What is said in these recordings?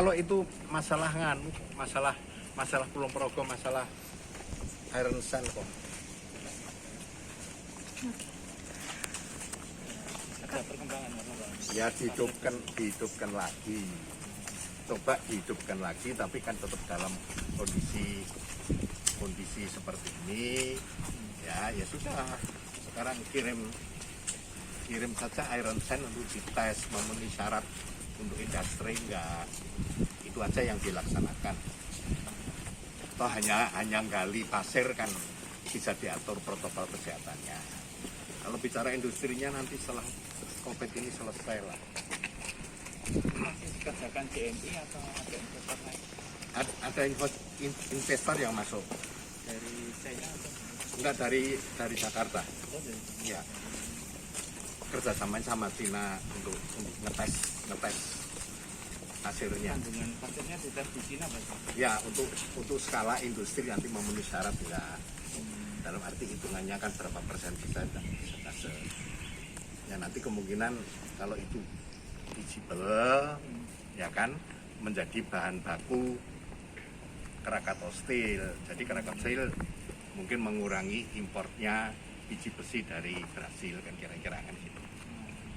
kalau itu masalah masalah Kulon Progo, masalah iron sand kok. Ada perkembangan Ya dihidupkan lagi. Coba dihidupkan lagi, tapi kan tetap dalam kondisi seperti ini. Ya sudah. Sekarang kirim saja iron sand untuk dites memenuhi syarat untuk industri, enggak. Itu aja yang dilaksanakan. Toh hanya gali pasir kan bisa diatur protokol kesehatannya. Kalau bicara industrinya nanti setelah COVID ini selesai lah. masih dikerjakan JMI atau ada investor lain? Ada investor yang masuk. Dari China atau? Enggak, dari Jakarta. Oh, dari Ya. Kerjasama sama Cina untuk ngetes hasilnya. kandungan pasirnya dites di Cina Pak? Ya, untuk skala industri nanti memenuhi syarat enggak. Dalam arti hitungannya kan berapa persen bisa persentase. Ya nanti kemungkinan kalau itu visible, ya kan, menjadi bahan baku Krakatau Steel. Jadi Krakatau Steel mungkin mengurangi importnya biji besi dari Brasil kan, kira-kira kan gitu.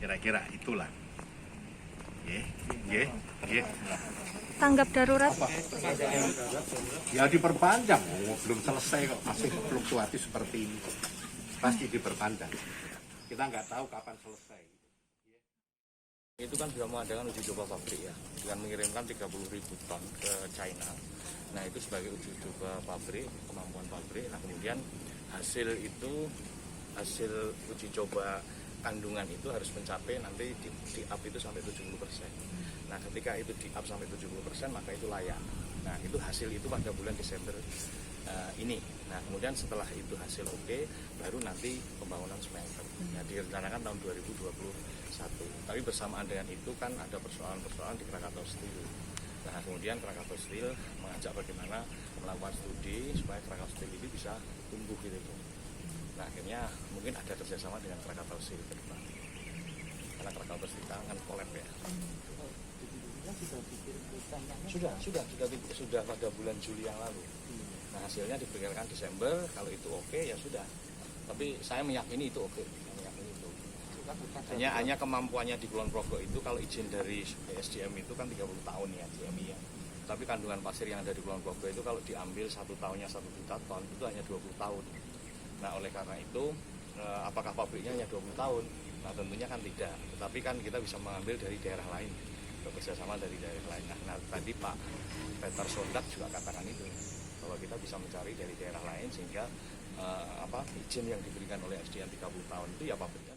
Kira-kira itulah. Ye. Tanggap darurat. Apa? Ya diperpanjang. Belum selesai kok, masih fluktuatif seperti ini. Pasti diperpanjang. Kita nggak tahu kapan selesai. Itu kan sudah mengadakan uji coba pabrik ya, dengan mengirimkan 30.000 ton ke China. Nah itu sebagai uji coba pabrik, kemampuan pabrik. Nah kemudian hasil uji coba kandungan itu harus mencapai nanti di up itu sampai 70%. Nah ketika itu di up sampai 70% maka itu layak. Nah itu hasil itu pada bulan Desember ini. Nah kemudian setelah itu hasil oke, baru nanti pembangunan smelter. Nah direncanakan tahun 2021. Tapi bersamaan dengan itu kan ada persoalan-persoalan di Krakatau Steel. Nah kemudian Krakatau Steel mengajak bagaimana melakukan studi supaya Krakatau Steel ini bisa tumbuh gitu. Nah akhirnya mungkin ada kerjasama dengan Krakatau Steel ke depan. Karena Krakatau Steel kan kolab ya. Sudah pada bulan Juli yang lalu. Nah hasilnya diperkirakan Desember, kalau itu oke ya sudah. Tapi saya meyakini itu oke. Hanya kemampuannya di Kulon Progo itu kalau izin dari SDM itu kan 30 tahun ya JMI ya. Tapi kandungan pasir yang ada di Kulon Progo itu kalau diambil 1 tahunnya 1 juta ton itu hanya 20 tahun. Nah oleh karena itu apakah pabriknya hanya 20 tahun? Nah tentunya kan tidak. Tetapi kan kita bisa mengambil dari daerah lain, bekerjasama dari daerah lain. Nah tadi Pak Peter Sondak juga katakan itu, bahwa kita bisa mencari dari daerah lain sehingga izin yang diberikan oleh SDM 30 tahun itu ya pabriknya